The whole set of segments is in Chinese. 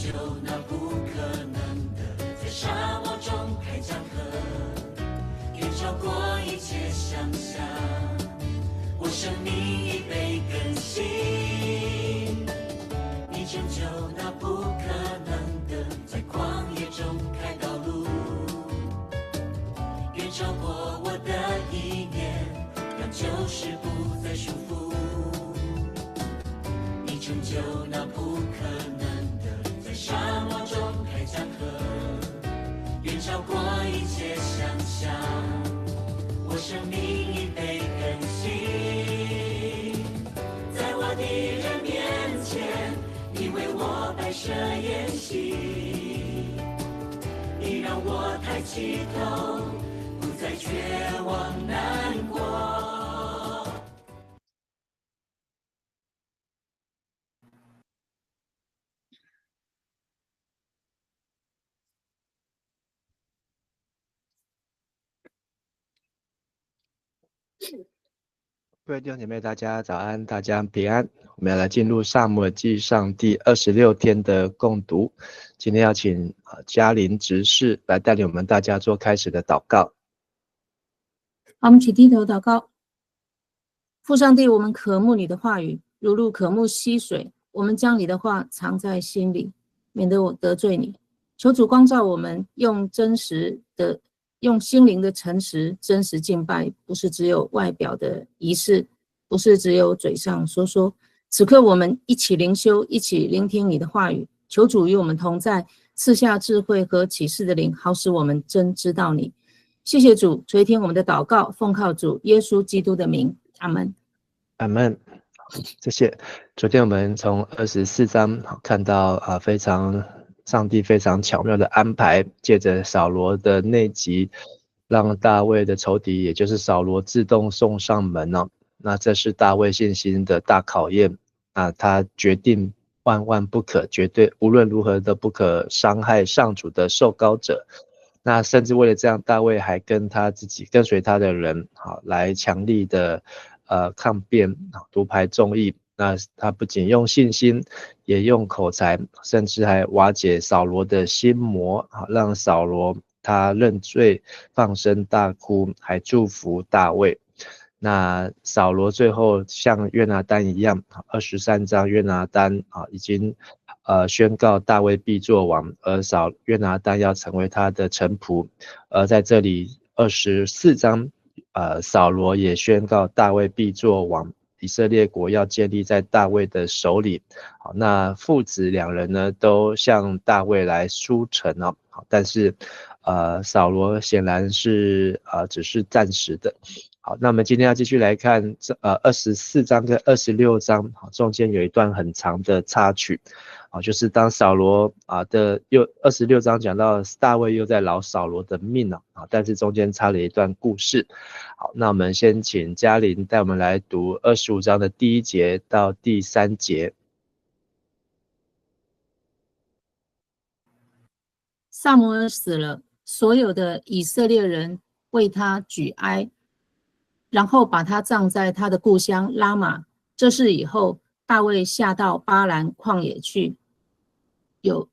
就那不可能的，在沙漠中开江河，远超过一切想象。我生命已被更新，你成就那不可能的，在旷野中开道路，远超过我的意念，让旧事不再束缚。你成就那不可能的，在沙漠中开江河，远超过一切想象。我生命已被更新，在我敌人面前，你为我摆设筵席，你让我抬起头，不再绝望难过。各位弟兄姐妹，大家早安，大家平安。我们要来进入撒母耳记上第26天的共读。今天要请嘉玲执事来带领我们大家做开始的祷告。好，我们起低头祷告。父上帝，我们渴慕你的话语，如鹿渴慕溪水。我们将你的话藏在心里，免得我得罪你。求主光照我们，用心灵的诚实真实敬拜，不是只有外表的仪式，不是只有嘴上说说。此刻我们一起灵修，一起聆听你的话语。求主与我们同在，赐下智慧和启示的灵，好使我们真知道你。谢谢主，垂听我们的祷告，奉靠主耶稣基督的名，阿们。阿们。谢谢。昨天我们从24章看到上帝非常巧妙的安排，借着扫罗的内急，让大卫的仇敌，也就是扫罗自动送上门哦。那这是大卫信心的大考验。他决定万万不可，绝对无论如何都不可伤害上主的受膏者。那甚至为了这样，大卫还跟他自己跟随他的人来强力的抗辩，独排众议。那他不仅用信心，也用口才，甚至还瓦解扫罗的心魔，让扫罗他认罪放声大哭，还祝福大卫。那扫罗最后像约拿单一样，23章约拿单已经宣告大卫必作王，而约拿单要成为他的臣仆。而在这里24章扫罗也宣告大卫必作王，以色列国要建立在大卫的手里。好，那父子两人呢都向大卫来书臣哦。好，但是扫罗显然是只是暂时的。好，那我们今天要继续来看24章跟26章，中间有一段很长的插曲，就是当扫罗26章讲到大卫又在劳扫罗的命但是中间插了一段故事。好，那我们先请嘉玲带我们来读25章的第1节到第3节。撒母耳死了，所有的以色列人为他举哀，然后把他葬在他的故乡拉玛。这事以后，大卫下到巴兰旷野去。有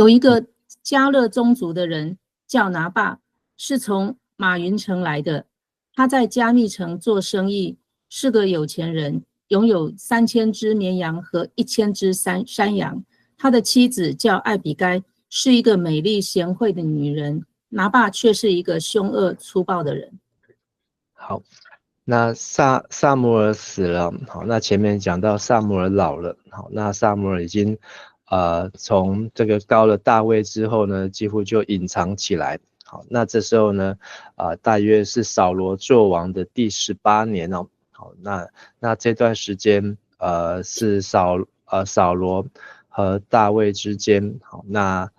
一个迦勒宗族的人叫拿爸，是从马云城来的。他在加密城做生意，是个有钱人，拥有3000只绵羊和1000只山羊。他的妻子叫艾比该，是一个美丽贤惠的女人。拿爸却是一个凶恶粗暴的人。好，那撒母耳死了。好，那前面讲到撒母耳老了。好，那撒母耳已经从这个高了大卫之后呢，几乎就隐藏起来。好，那这时候呢大约是扫罗作王的第18年哦。好，那这段时间是扫罗和大卫之间。好，那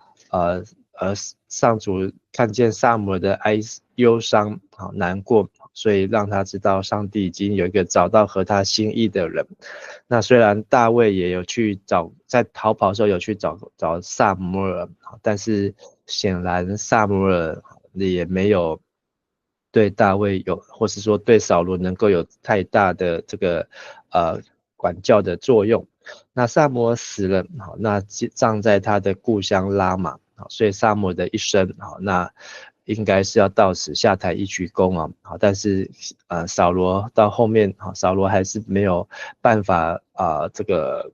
上主看见撒母耳的忧伤，好难过，所以让他知道上帝已经有一个找到合他心意的人。那虽然大卫也有去在逃跑的时候有去找撒母耳，但是显然撒母耳也没有对大卫或是说对扫罗能够有太大的这个管教的作用。那萨摩尔死了，好，那葬在他的故乡拉玛，好，所以萨摩尔的一生，好，那应该是要到死下台一鞠躬啊，好，但是扫罗到后面，好，扫罗还是没有办法这个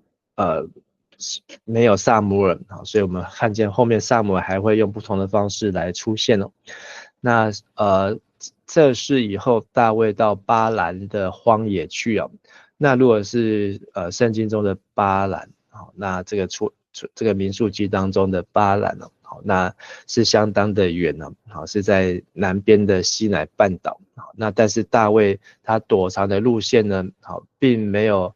没有撒母耳，好，所以我们看见后面撒母耳还会用不同的方式来出现哦。那这是以后大卫到巴兰的荒野去哦。那如果是圣经中的巴兰，好，那这个民数记当中的巴兰哦，好，那是相当的远哦，好，是在南边的西乃半岛，好，那但是大卫他躲藏的路线呢，好，并没有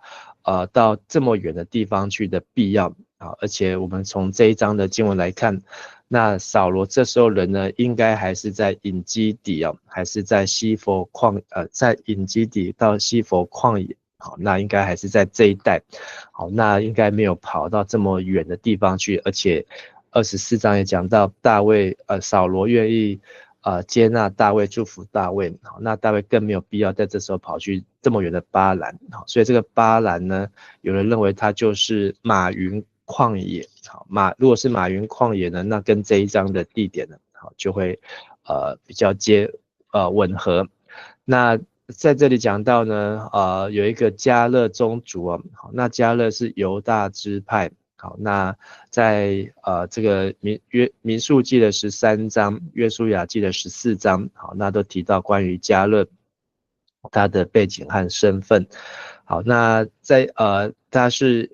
到这么远的地方去的必要啊，而且我们从这一章的经文来看，那扫罗这时候人呢，应该还是在隐基底哦，还是在西佛旷在隐基底到西佛旷野，好，那应该还是在这一带，好，那应该没有跑到这么远的地方去，而且24章也讲到大卫扫罗愿意接纳大卫，祝福大卫，好，那大卫更没有必要在这时候跑去这么远的巴兰，好，所以这个巴兰呢，有人认为它就是马云旷野，好，如果是马云旷野呢，那跟这一章的地点呢，好，就会比较吻合。那在这里讲到呢，有一个迦勒宗族啊，好，那迦勒是犹大支派。好，那在这个民数记的13章，约书亚记的14章，好，那都提到关于迦勒他的背景和身份。好，那在他是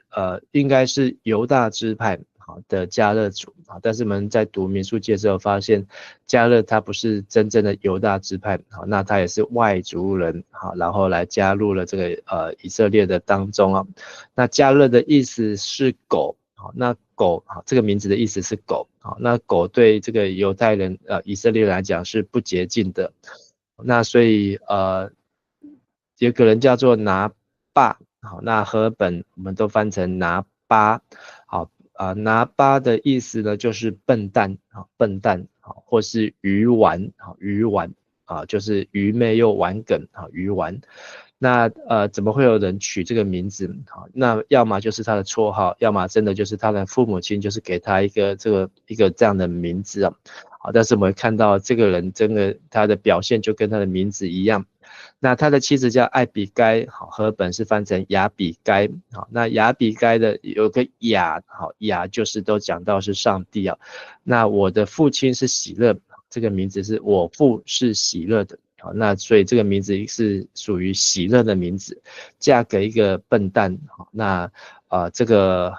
应该是犹大支派好的迦勒族，好，但是我们在读民数记的时候发现，迦勒他不是真正的犹大支派，好，那他也是外族人，好，然后来加入了这个以色列的当中啊。那迦勒的意思是狗，好，那狗好，这个名字的意思是狗，好，那狗对这个犹太人以色列人来讲是不洁净的，那所以有个人叫做拿巴，好，那和本我们都翻成拿巴，好，拿巴的意思呢就是笨蛋，好，笨蛋，好，或是愚顽，好，愚顽，就是愚昧又顽梗，好，愚顽。那怎么会有人取这个名字？好，那要么就是他的绰号，要么真的就是他的父母亲就是给他一个这样的名字啊。好，但是我们看到这个人真的他的表现就跟他的名字一样。那他的妻子叫艾比该，好，和本是翻成亚比该，好，那亚比该的有个亚，好，亚就是都讲到是上帝啊。那我的父亲是喜乐，这个名字是我父是喜乐的。好，那所以这个名字是属于喜乐的名字，嫁给一个笨蛋，好，那这个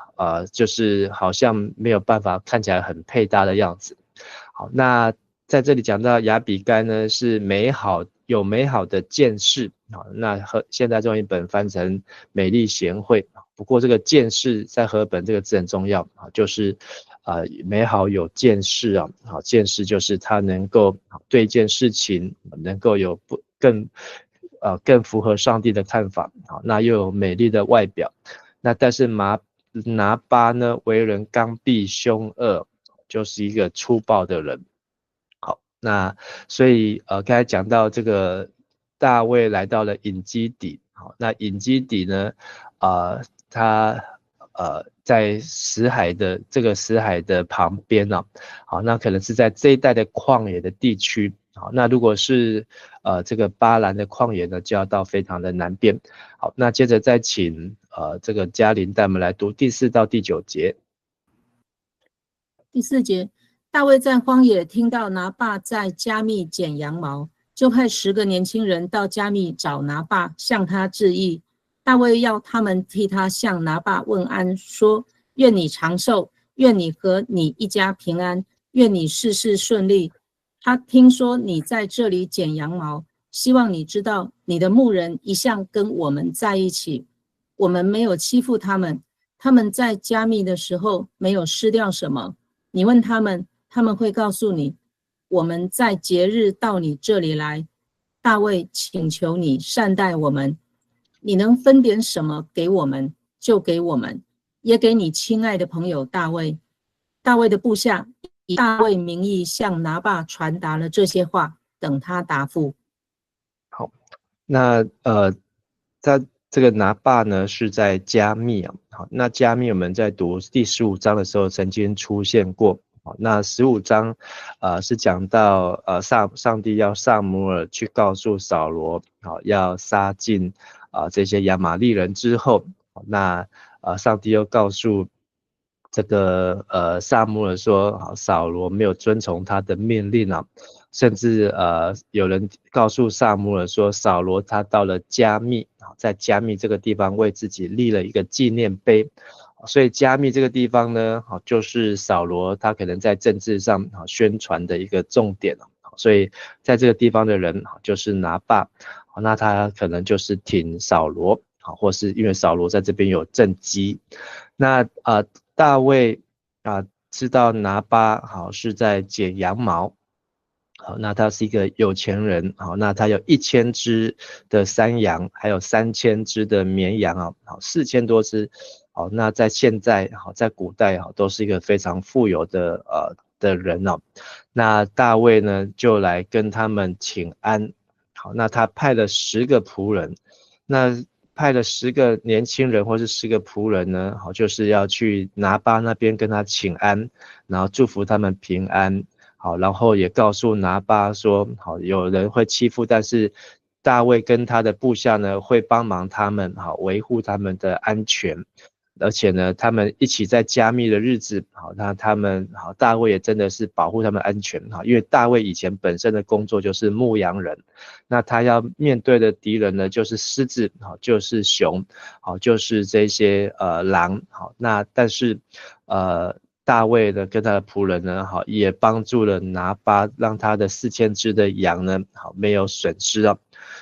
就是好像没有办法看起来很配搭的样子。好，那在这里讲到亚比该呢是有美好的见识，好，那现代中译本翻成美丽贤惠，不过这个见识在和本这个字很重要，就是美好有见识啊，好，见识就是他能够对一件事情能够有更符合上帝的看法，好，那又有美丽的外表。那但是拿巴呢为人刚愎凶恶，就是一个粗暴的人。好，那所以刚才讲到这个大卫来到了隐基底，好，那隐基底呢他在死海的旁边呢，好，那可能是在这一带的旷野的地区，好，那如果是这个巴兰的旷野呢，就要到非常的南边。好，那接着再请这个嘉玲带我们来读第4到第9节。第4节，大卫在荒野听到拿爸在加密剪羊毛，就派10个年轻人到加密找拿爸，向他致意。大卫要他们替他向拿爸问安，说：愿你长寿，愿你和你一家平安，愿你事事顺利。他听说你在这里剪羊毛，希望你知道，你的牧人一向跟我们在一起，我们没有欺负他们，他们在加密的时候没有失掉什么。你问他们，他们会告诉你，我们在节日到你这里来。大卫请求你善待我们，你能分点什么给我们，就给我们，也给你亲爱的朋友大卫。大卫的部下以大卫名义向拿爸传达了这些话，等他答复。好，那这个拿霸呢是在加密啊，好，那加密我们在读第15章的时候曾经出现过。好，那15章，是讲到上帝要撒母耳去告诉扫罗，好，要杀尽这些亚玛利人之后，那上帝又告诉这个撒母耳说，好，扫罗没有遵从他的命令啊，甚至有人告诉撒母耳说，扫罗他到了加密，在加密这个地方为自己立了一个纪念碑。所以加密这个地方呢，就是扫罗他可能在政治上宣传的一个重点，所以在这个地方的人就是拿霸，那他可能就是挺扫罗，或是因为扫罗在这边有政绩。那大卫知道拿巴是在剪羊毛，好，那他是一个有钱人，好，那他有1000只的山羊，还有3000只的绵羊啊，好，4000多只。好，那在现在，好，在古代，都是一个非常富有的人哦。那大卫呢，就来跟他们请安。好，那他派了10个仆人，那派了10个年轻人或是10个仆人呢，好，就是要去拿巴那边跟他请安，然后祝福他们平安。好，然后也告诉拿巴说，好，有人会欺负，但是大卫跟他的部下呢，会帮忙他们，好，维护他们的安全。而且呢，他们一起在加密的日子，好，那他们好，大卫也真的是保护他们安全，好，因为大卫以前本身的工作就是牧羊人，那他要面对的敌人呢，就是狮子，好，就是熊，好，就是这些狼，好，那但是大卫呢跟他的仆人呢，好，也帮助了拿巴，让他的4000只的羊呢，好，没有损失啊，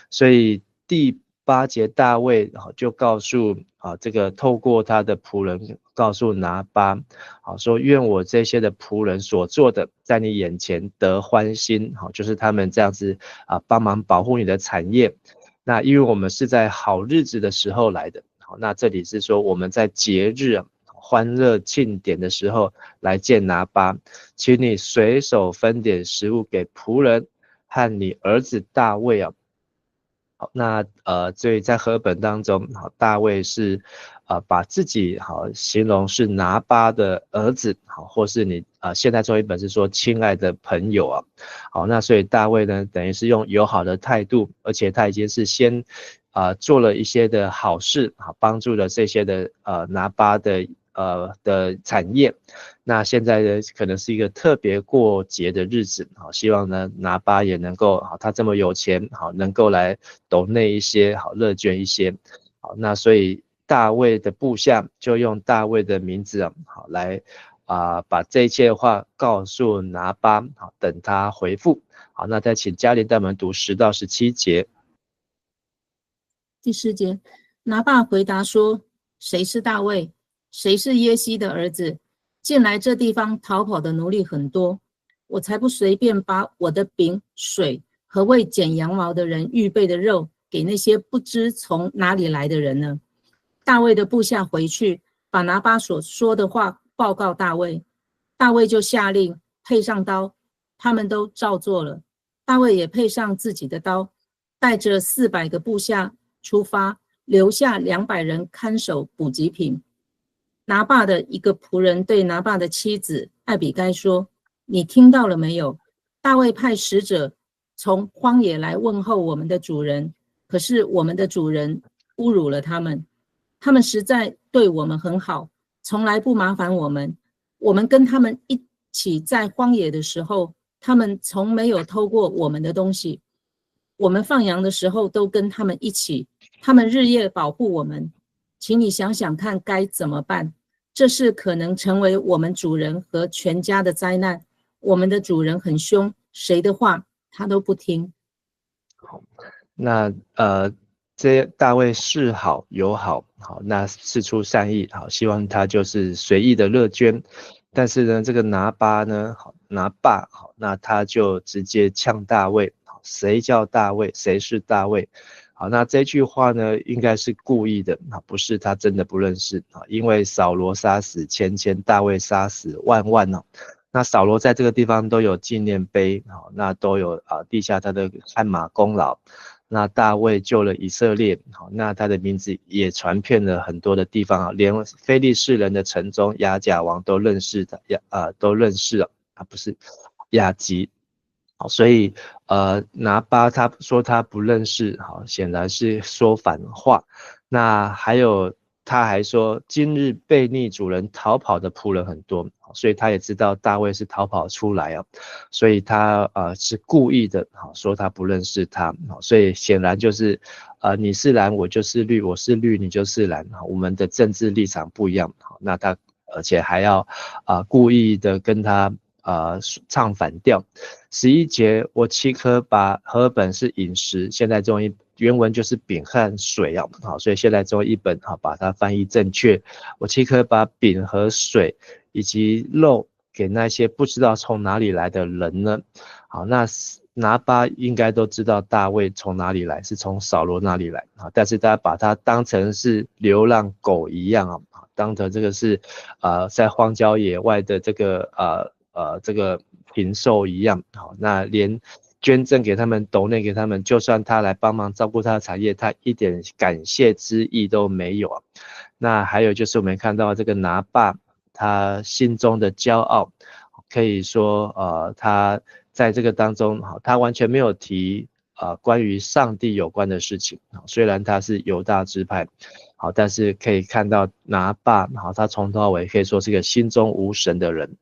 所以第8节大卫就告诉这个透过他的仆人告诉拿巴，好，说愿我这些的仆人所做的在你眼前得欢心，好，就是他们这样子帮忙保护你的产业。那因为我们是在好日子的时候来的，好，那这里是说我们在节日欢乐庆典的时候来见拿巴，请你随手分点食物给仆人和你儿子大卫啊。好，那所以在和本当中，好，大卫是把自己好形容是拿巴的儿子，好，或是你现在中译本是说亲爱的朋友啊，好，那所以大卫呢，等于是用友好的态度，而且他已经是先做了一些的好事，好，帮助了这些的拿巴的产业。那现在呢，可能是一个特别过节的日子，好，希望呢拿巴也能够，好，他这么有钱，好，能够来抖内一些，好，乐捐一些，好，那所以大卫的部下就用大卫的名字好来把这一切的话告诉拿巴，好，等他回复。好，那再请嘉玲带我们读10到17节。第4节，拿巴回答说：谁是大卫？谁是耶西的儿子？近来这地方逃跑的奴隶很多，我才不随便把我的饼、水和为剪羊毛的人预备的肉给那些不知从哪里来的人呢。大卫的部下回去，把拿巴所说的话报告大卫，大卫就下令配上刀，他们都照做了。大卫也配上自己的刀，带着400个部下出发，留下200人看守补给品。拿巴的一个仆人对拿巴的妻子艾比该说：你听到了没有？大卫派使者从荒野来问候我们的主人，可是我们的主人侮辱了他们，他们实在对我们很好，从来不麻烦我们。我们跟他们一起在荒野的时候，他们从没有偷过我们的东西。我们放羊的时候都跟他们一起，他们日夜保护我们。请你想想看该怎么办，这是可能成为我们主人和全家的灾难。我们的主人很凶，谁的话他都不听。好，那这大卫示好友好，好，那释出善意，好，希望他就是随意的乐捐。但是呢，这个拿巴呢，好，拿霸，好，那他就直接呛大卫，好，谁叫大卫？谁是大卫？好，那这句话呢，应该是故意的，不是他真的不认识，因为扫罗杀死千千，大卫杀死万万，那扫罗在这个地方都有纪念碑，那都有立下他的汗马功劳。那大卫救了以色列，好，那他的名字也传遍了很多的地方啊，连非利士人的城中亚甲王都认识他，都认识了啊，不是亚吉。好，所以拿巴他说他不认识，好，显然是说反话。那还有他还说，今日悖逆主人逃跑的仆人很多，所以他也知道大卫是逃跑出来啊，所以他是故意的，好，说他不认识他，好，所以显然就是你是蓝我就是绿，我是绿你就是蓝，我们的政治立场不一样，好，那他而且还要故意的跟他唱反调。11节，我岂可把和本是饮食，现在中译原文就是饼和水啊，好，所以现在中译本好把它翻译正确。我岂可把饼和水以及肉给那些不知道从哪里来的人呢？好，那拿巴应该都知道大卫从哪里来，是从扫罗那里来啊，但是大家把他当成是流浪狗一样啊，当成这个是在荒郊野外的这个这个禽兽一样，好，那连捐赠给他们，斗内给他们，就算他来帮忙照顾他的产业，他一点感谢之意都没有啊。那还有就是我们看到这个拿巴，他心中的骄傲，可以说他在这个当中，他完全没有提关于上帝有关的事情，虽然他是犹大支派，好，但是可以看到拿巴，好，他从头到尾可以说是个心中无神的人。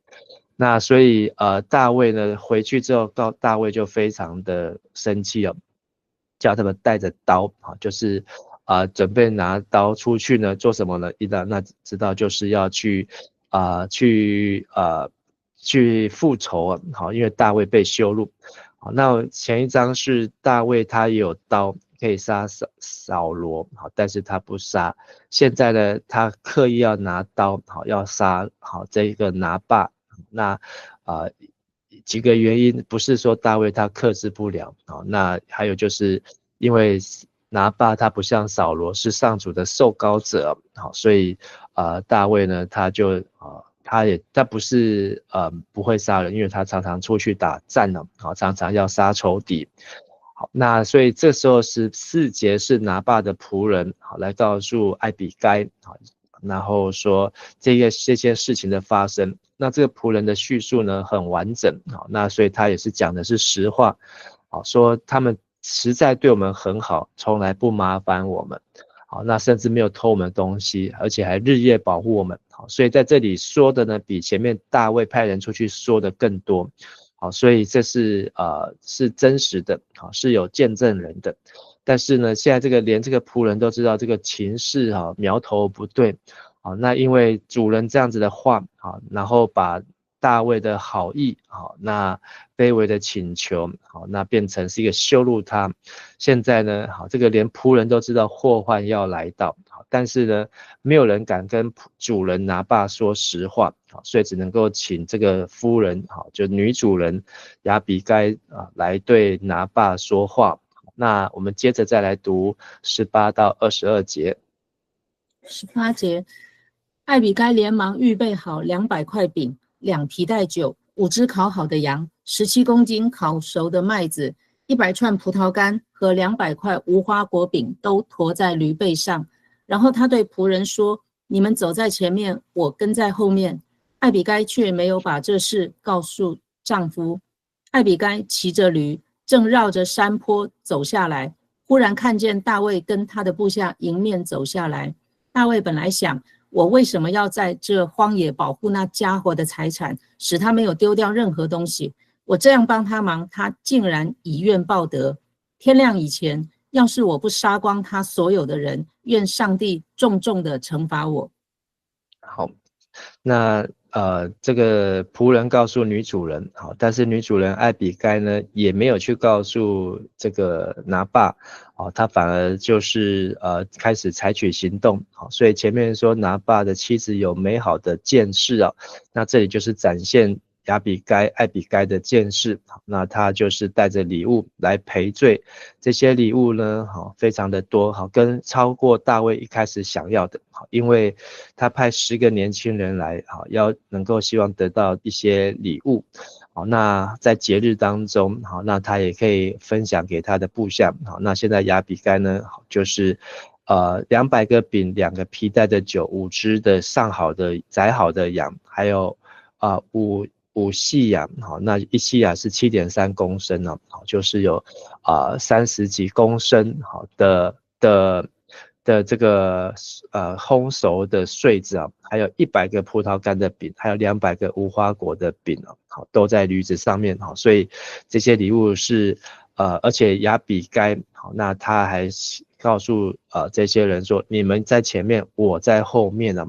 那所以大卫呢回去之后，大卫就非常的生气哦，叫他们带着刀，就是准备拿刀出去呢做什么呢？那知道就是要去复仇啊，好，因为大卫被羞辱。好，那前一章是大卫他也有刀可以杀扫罗，好，但是他不杀。现在呢，他刻意要拿刀，好，要杀好这个拿巴。那几个原因，不是说大卫他克制不了，好，那还有就是因为拿巴他不像扫罗是上主的受膏者，好，所以大卫呢他就他不是不会杀人，因为他常常出去打战了，好，常常要杀仇敌。好，那所以这时候14节是拿巴的仆人，好，来告诉艾比该，好，然后说这件事情的发生。那这个仆人的叙述呢很完整，好，那所以他也是讲的是实话，好，说他们实在对我们很好，从来不麻烦我们，好，那甚至没有偷我们东西，而且还日夜保护我们，好，所以在这里说的呢比前面大卫派人出去说的更多，好，所以这是是真实的，好，是有见证人的。但是呢现在连这个仆人都知道这个情势苗头不对，好，那因为主人这样子的话，好，然后把大卫的好意，好，那卑微的请求，好，那变成是一个羞辱他。现在呢，好，这个连仆人都知道祸患要来到，好，但是呢，没有人敢跟主人拿巴说实话，好，所以只能够请这个夫人，好，就女主人亚比该来对拿巴说话。那我们接着再来读18到22节。18节，艾比该连忙预备好200块饼、2提袋酒、5只烤好的羊、17公斤烤熟的麦子、100串葡萄干和200块无花果饼都驮在驴背上。然后他对仆人说：“你们走在前面，我跟在后面。”艾比该却没有把这事告诉丈夫。艾比该骑着驴，正绕着山坡走下来，忽然看见大卫跟他的部下迎面走下来。大卫本来想，我为什么要在这荒野保护那家伙的财产，使他没有丢掉任何东西？我这样帮他忙，他竟然以怨报德。天亮以前，要是我不杀光他所有的人，愿上帝重重的惩罚我。好，那这个仆人告诉女主人，好，但是女主人艾比该呢也没有去告诉这个拿巴，好，他反而就是开始采取行动，好，所以前面说拿巴的妻子有美好的见识啊，那这里就是展现亚比该、艾比该的见识，那他就是带着礼物来赔罪，这些礼物呢，好，非常的多，好，跟超过大卫一开始想要的，好，因为他派10个年轻人来，好，要能够希望得到一些礼物，好，那在节日当中，好，那他也可以分享给他的部下。好，那现在亚比该呢，就是200个饼，2个皮带的酒，5只的上好的宰好的羊，还有5细羊。好，那1细羊是7.3公升哦，好，就是有30几公升好的这个烘熟的穗子啊，还有100个葡萄干的饼，还有200个无花果的饼哦，好，都在驴子上面。好，所以这些礼物是而且亚比该好，那他还告诉这些人说，你们在前面，我在后面呢，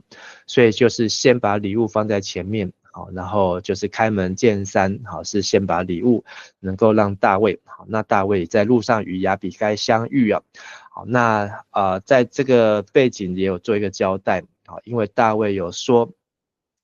所以就是先把礼物放在前面。好，然后就是开门见山，好，是先把礼物能够让大卫，好，那大卫在路上与亚比该相遇啊，好，那在这个背景也有做一个交代，好，因为大卫有说，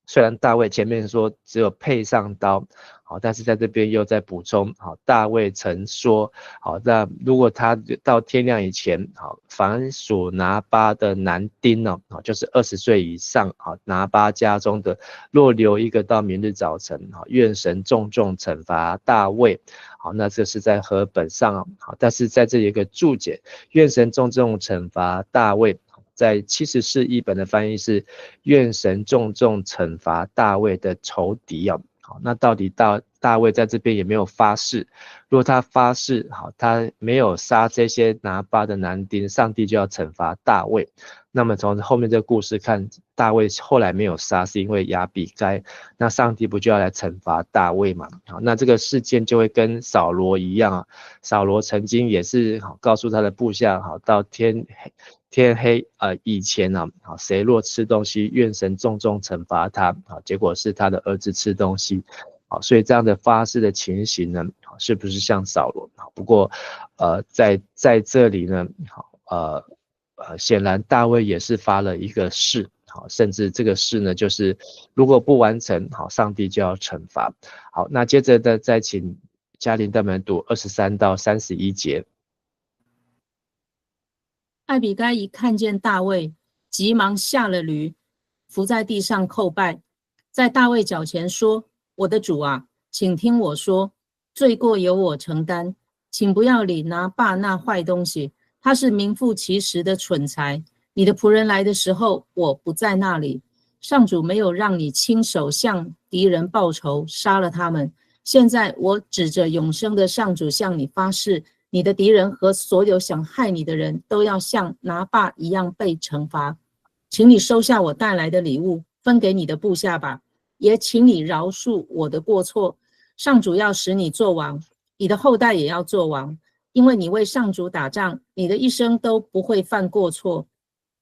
虽然大卫前面说只有配上刀，好，但是在这边又在补充，好，大卫曾说，好，那如果他到天亮以前，好，凡属拿巴的男丁呢，好，就是20岁以上，好，拿巴家中的，若留一个到明日早晨，好，愿神重重惩罚大卫，好，那这是在和本上，好，但是在这里有一个注解，愿神重重惩罚大卫。在74译本的翻译是愿神重重惩罚大卫的仇敌啊。好，那到底大卫在这边也没有发誓，如果他发誓，好，他没有杀这些拿巴的男丁，上帝就要惩罚大卫。那么从后面这个故事看，大卫后来没有杀，是因为亚比该，那上帝不就要来惩罚大卫嘛？好，那这个事件就会跟扫罗一样啊，扫罗曾经也是告诉他的部下，好，到天黑以前啊，好，谁若吃东西，愿神重重惩罚他，好，结果是他的儿子吃东西，好，所以这样的发誓的情形呢，是不是像扫罗？好，不过在这里呢，好，显然大卫也是发了一个誓，好，甚至这个誓呢，就是如果不完成，好，上帝就要惩罚。好，那接着的再请嘉玲带我们读23到31节。艾比该一看见大卫，急忙下了驴，伏在地上叩拜，在大卫脚前说：“我的主啊，请听我说，罪过由我承担，请不要理拿巴那坏东西，他是名副其实的蠢材。你的仆人来的时候，我不在那里。上主没有让你亲手向敌人报仇，杀了他们。现在我指着永生的上主向你发誓，你的敌人和所有想害你的人都要像拿巴一样被惩罚。请你收下我带来的礼物，分给你的部下吧，也请你饶恕我的过错。上主要使你做王，你的后代也要做王，因为你为上主打仗，你的一生都不会犯过错。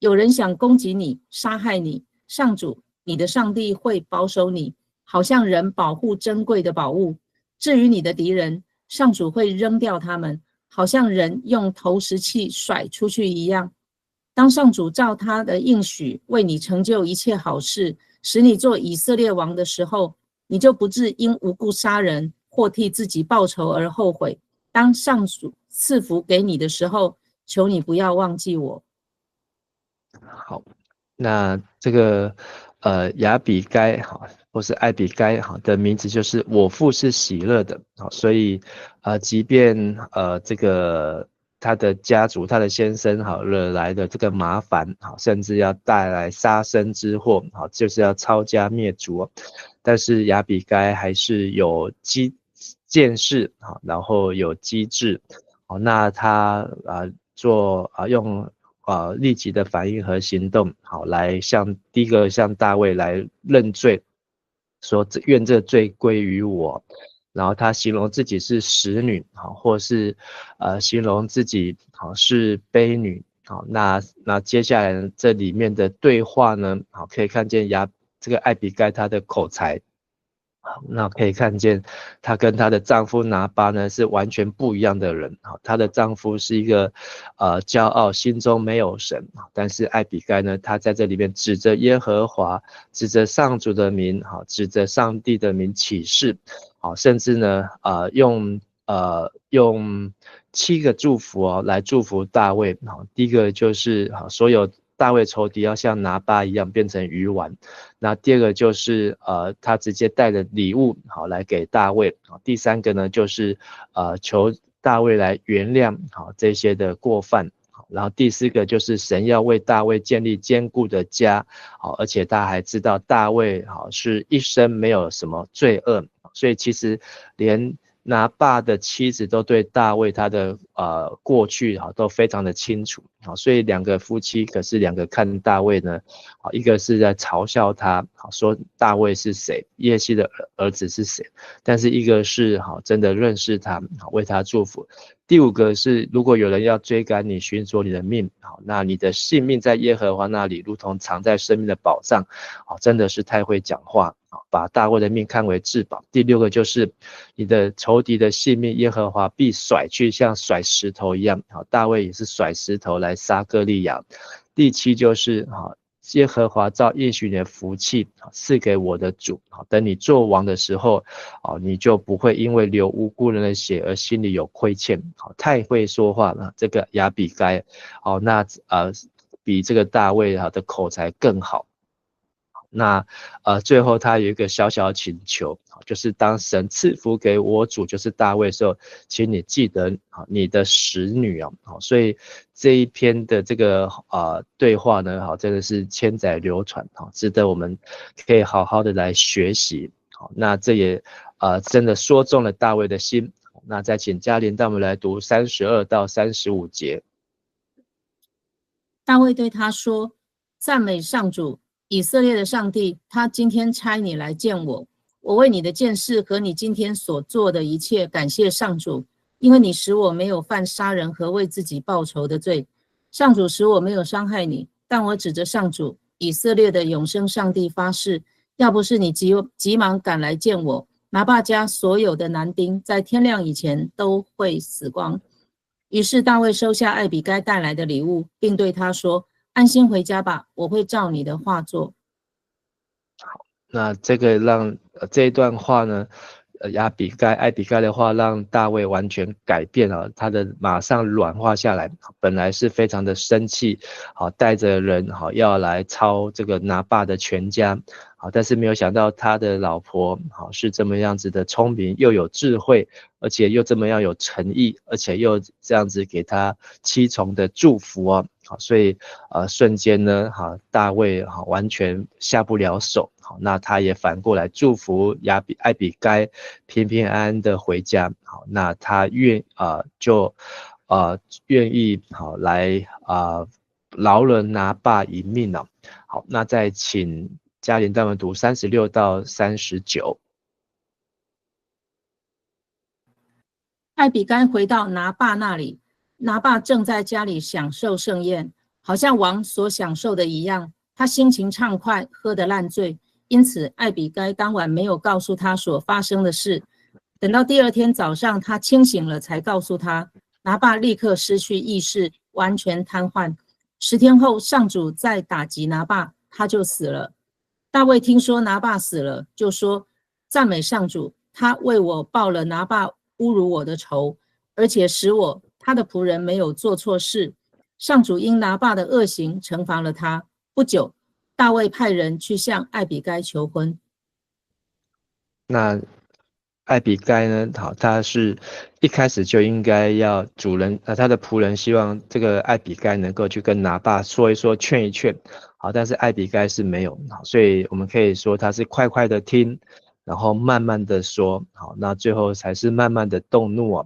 有人想攻击你，杀害你，上主，你的上帝会保守你，好像人保护珍贵的宝物。至于你的敌人，上主会扔掉他们，好像人用投石器甩出去一样。当上主照他的应许为你成就一切好事，使你做以色列王的时候，你就不致因无故杀人或替自己报仇而后悔。当上主赐福给你的时候，求你不要忘记我。好，那这个亚比该好，或是艾比该好的名字就是我父是喜乐的，好，所以即便这个他的家族、他的先生好惹来的这个麻烦，好，甚至要带来杀身之祸，好，就是要抄家灭族，但是亚比该还是有见识，好，然后有机智，好，那他用立即的反应和行动，好，来第一个向大卫来认罪，说愿这罪归于我。然后他形容自己是使女，好，或是形容自己好是卑女，好，那接下来这里面的对话呢，好，可以看见这个艾比该她的口才。那可以看见她跟她的丈夫拿巴呢是完全不一样的人，她的丈夫是一个骄傲，心中没有神，但是艾比该呢，她在这里面指着耶和华，指着上主的名，指着上帝的名起誓，甚至呢用7个祝福来祝福大卫，第一个就是所有大卫仇敌要像拿巴一样变成鱼丸。那第二个就是他直接带着礼物好来给大卫。第三个呢就是求大卫来原谅好这些的过犯。然后第四个就是神要为大卫建立坚固的家，而且他还知道大卫是一生没有什么罪恶，所以其实连拿爸的妻子都对大卫他的过去都非常的清楚，所以两个夫妻可是两个看大卫呢，一个是在嘲笑他，说大卫是谁，耶西的儿子是谁，但是一个是真的认识他，为他祝福。第五个是，如果有人要追赶你，寻索你的命，那你的性命在耶和华那里，如同藏在生命的宝藏，真的是太会讲话，把大卫的命看为至宝。第六个就是你的仇敌的性命，耶和华必甩去，像甩石头一样，大卫也是甩石头来杀歌利亚。第七就是耶和华照应许你的福气赐给我的主，等你做王的时候，你就不会因为流无辜人的血而心里有亏欠。太会说话了，这个亚比该，那比这个大卫的口才更好。那最后他有一个小小的请求，就是当神赐福给我主就是大卫的时候，请你记得你的使女所以这一篇的这个对话呢，真的是千载流传，值得我们可以好好的来学习。那这也真的说中了大卫的心。那再请嘉玲带我们来读32到35节。大卫对他说：赞美上主，以色列的上帝，他今天差你来见我。我为你的件事和你今天所做的一切感谢上主，因为你使我没有犯杀人和为自己报仇的罪。上主使我没有伤害你，但我指着上主以色列的永生上帝发誓，要不是你急忙赶来见我，拿巴家所有的男丁在天亮以前都会死光。于是大卫收下艾比该带来的礼物，并对他说：安心回家吧，我会照你的话做。那这个让这一段话呢，艾比该的话让大卫完全改变了，他的马上软化下来，本来是非常的生气，带着人要来抄这个拿巴的全家，但是没有想到他的老婆是这么样子的聪明，又有智慧，而且又这么样有诚意，而且又这样子给他7重的祝福所以瞬间呢大卫完全下不了手，那他也反过来祝福艾比该平平安安的回家，那他愿意来饶了拿巴一命好，那再请嘉玲带我们读36到39。艾比该回到拿巴那里，拿巴正在家里享受盛宴，好像王所享受的一样，他心情畅快，喝得烂醉。因此艾比该当晚没有告诉他所发生的事，等到第二天早上他清醒了才告诉他。拿巴立刻失去意识，完全瘫痪。10天后上主再打击拿巴，他就死了。大卫听说拿巴死了，就说：赞美上主，他为我报了拿巴侮辱我的仇，而且使我他的仆人没有做错事。上主因拿巴的恶行惩罚了他。不久大卫派人去向艾比该求婚。那艾比该呢，他是一开始就应该要主人他的仆人希望这个艾比该能够去跟拿巴说一说，劝一劝，但是艾比该是没有，所以我们可以说他是快快的听，然后慢慢的说，那最后才是慢慢的动怒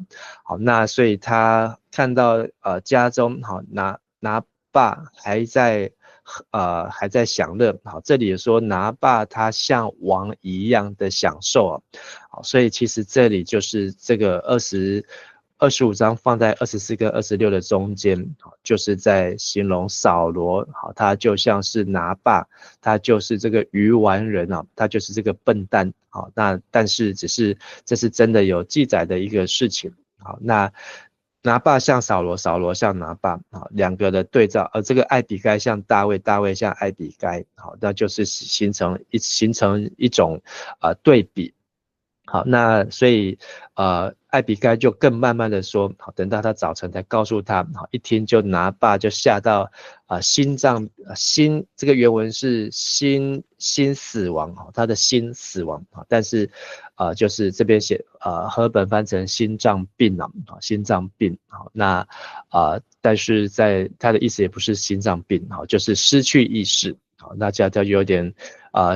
那所以他看到家中拿巴还在享乐，这里说拿巴他像王一样的享受所以其实这里就是这个25章放在24跟26的中间，就是在形容扫罗他就像是拿巴，他就是这个愚顽人他就是这个笨蛋那但是这是真的有记载的一个事情那拿巴像扫罗，扫罗像拿巴两个的对照，而这个艾比该像大卫，大卫像艾比该那就是形成一种对比好，那所以艾比该就更慢慢的说，好，等到他早晨才告诉他，好，一听就拿爸就吓到心脏心，这个原文是心死亡，他的心死亡，但是就是这边写和本翻成心脏病了，心脏病，好，那但是在他的意思也不是心脏病，好，就是失去意识，好，那这样就有点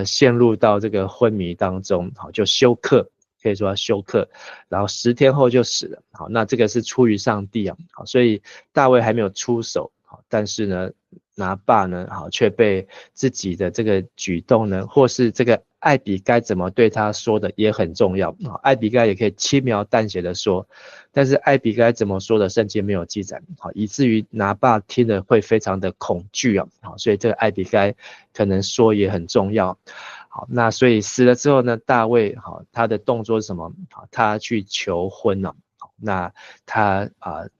陷入到这个昏迷当中，好，就休克。可以说他休克，然后10天后就死了。好，那这个是出于上帝啊，好，所以大卫还没有出手，好，但是呢，拿爸呢，好，却被自己的这个举动呢，或是这个艾比该怎么对他说的也很重要。好，艾比该也可以轻描淡写的说，但是艾比该怎么说的，圣经没有记载，好，以至于拿爸听了会非常的恐惧啊，好，所以这个艾比该可能说也很重要。好，那所以死了之后呢，大卫好，他的动作是什么？好，他去求婚了。好，那他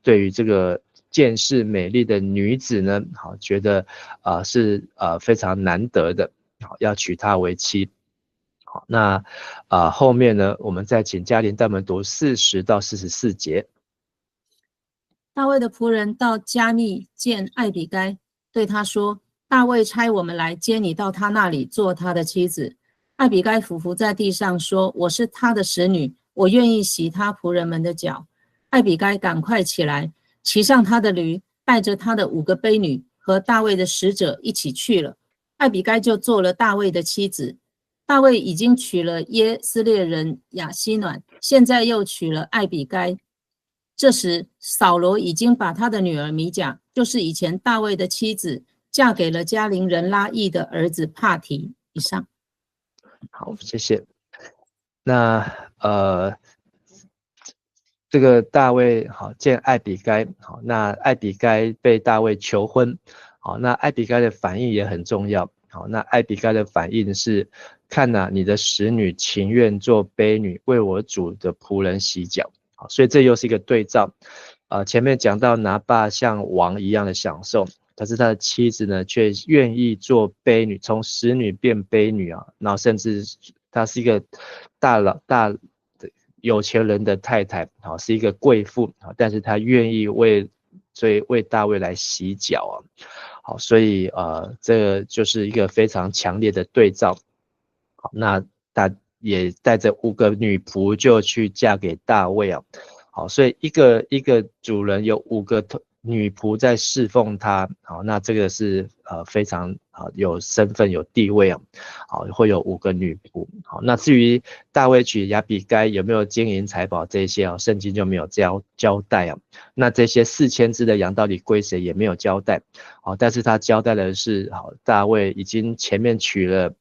对于这个见识美丽的女子呢，好，觉得是非常难得的，好，要娶她为妻。好，那后面呢，我们再请嘉玲带我们读40到44节。大卫的仆人到加密见艾比该，对他说：大卫差我们来接你到他那里做他的妻子。艾比该俯伏在地上说：我是他的使女，我愿意洗他仆人们的脚。艾比该赶快起来，骑上他的驴，带着他的5个婢女和大卫的使者一起去了。艾比该就做了大卫的妻子。大卫已经娶了耶斯列人亚希暖，现在又娶了艾比该。这时扫罗已经把他的女儿米甲，就是以前大卫的妻子，嫁给了加林人拉益的儿子帕提。以上。好，谢谢。那这个大卫好见艾比该，好，那艾比该被大卫求婚，好，那艾比该的反应也很重要，好，那艾比该的反应是：看哪，你的使女情愿做婢女，为我主的仆人洗脚。好，所以这又是一个对照。前面讲到拿爸像王一样的享受，可是他的妻子呢，却愿意做婢女，从使女变婢女啊，然后甚至她是一个大有钱人的太太，好，是一个贵妇，好，但是她愿意为大卫来洗脚啊，好，所以这个就是一个非常强烈的对照。好，那他也带着5个女仆就去嫁给大卫啊。好，所以一个主人有5个女仆在侍奉他，好，那这个是非常有身份有地位啊，好，会有5个女仆。好，那至于大卫娶亚比该有没有金银财宝这些啊，圣经就没有交代啊。那这些4000只的羊到底归谁也没有交代。好，但是他交代的是，好，大卫已经前面娶了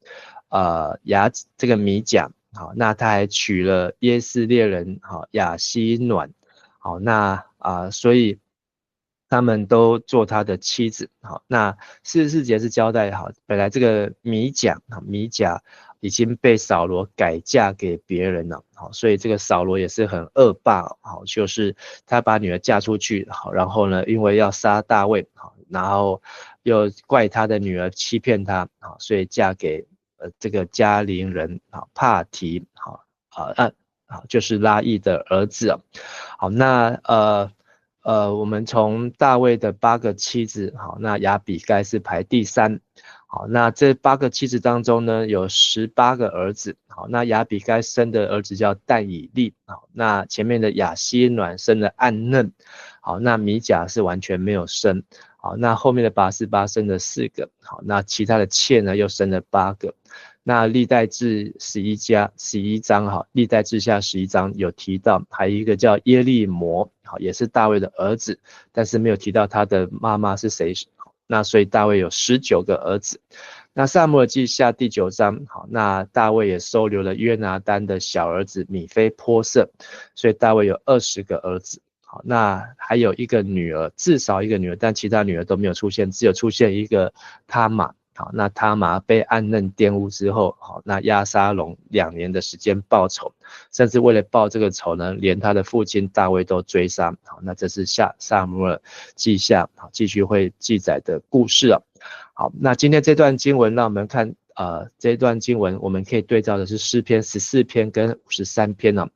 这个米甲。好，那他还娶了耶斯列人好亚希暖，好，那所以他们都做他的妻子。好，那44节是交代好，本来这个米甲已经被扫罗改嫁给别人了，好，所以这个扫罗也是很恶霸，好，就是他把女儿嫁出去，好，然后呢，因为要杀大卫，好，然后又怪他的女儿欺骗他，好，所以嫁给这个加林人帕提，就是拉益的儿子啊。好，那我们从大卫的8个妻子，好，那亚比该是排第3。好，那这8个妻子当中呢，有18个儿子。好，那亚比该生的儿子叫但以利。好，那前面的亚希暖生了暗嫩。好，那米甲是完全没有生。好，那后面的拔示巴生了4个。好，那其他的妾呢又生了8个。那历代志11章，好，历代志下11章有提到，还有一个叫耶利摩，好，也是大卫的儿子，但是没有提到他的妈妈是谁。那所以大卫有19个儿子。那撒母耳记下第9章，好，那大卫也收留了约拿单的小儿子米非波设，所以大卫有20个儿子。好，那还有一个女儿，至少一个女儿，但其他女儿都没有出现，只有出现一个他玛。好，那他玛被暗嫩玷污之后，好，那押沙龙2年的时间报仇，甚至为了报这个仇呢，连他的父亲大卫都追杀。好，那这是撒母耳记下继续会记载的故事啊。好，那今天这段经文让我们看这一段经文我们可以对照的是诗篇14篇跟53篇呢。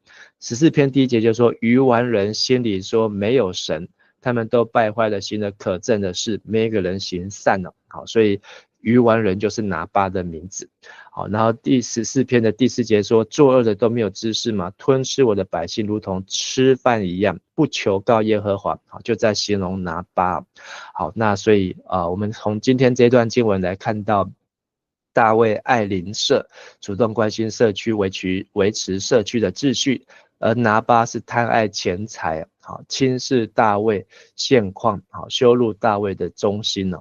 14篇第1节就说，愚顽人心里说没有神，他们都败坏了行了可憎的事，没一个人行善了。好，所以愚顽人就是拿巴的名字。好，然后第14篇的第4节说，作恶的都没有知识吗？吞吃我的百姓如同吃饭一样，不求告耶和华。好，就在形容拿巴。好，那所以我们从今天这段经文来看到，大卫爱邻舍，主动关心社区，维持社区的秩序，而拿巴是贪爱钱财，好，轻视大卫现况，好，羞辱大卫的忠心。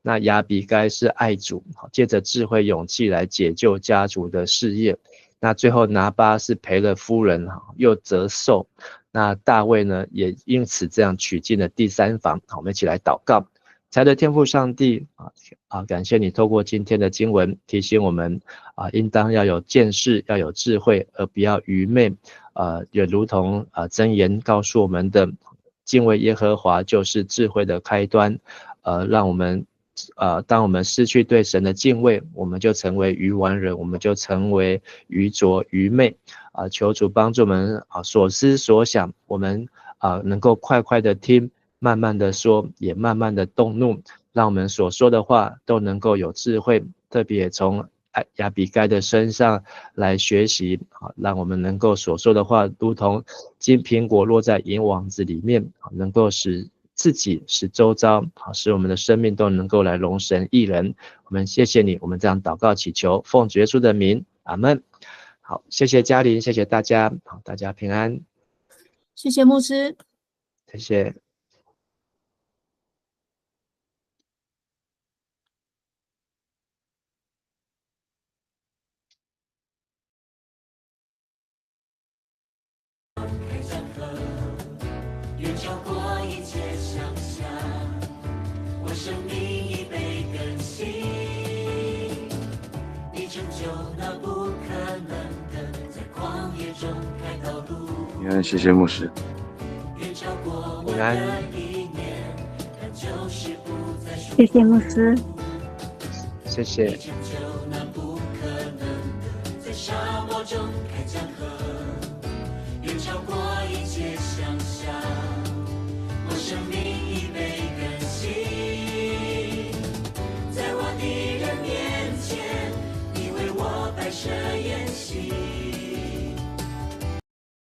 那亚比该是爱主，借着智慧勇气来解救家族的事业。那最后拿巴是赔了夫人，又折寿。那大卫呢，也因此这样娶进了第3房。好，我们一起来祷告。亲爱的天父上帝，感谢你透过今天的经文提醒我们，应当要有见识，要有智慧，而不要愚昧。也如同箴言告诉我们的，敬畏耶和华就是智慧的开端。让我们当我们失去对神的敬畏，我们就成为愚顽人，我们就成为愚拙愚昧。求主帮助我们所思所想，我们能够快快的听，慢慢的说，也慢慢的动怒，让我们所说的话都能够有智慧，特别从亚比该的身上来学习，让我们能够所说的话如同金苹果落在银网子里面，能够使自己，使周遭，使我们的生命都能够来荣神益人。我们谢谢你，我们这样祷告祈求，奉主耶稣的名，阿们。好，谢谢嘉玲，谢谢大家，好，大家平安。谢谢牧师，谢谢。远超过一切想象，我生命已被更新，你成就那不可能的，在旷野中开道路。平安，谢谢牧师。远超过我平安，的意念，但就是不再属谢谢牧师。谢谢。你成就那不可能的，在沙漠中开江河。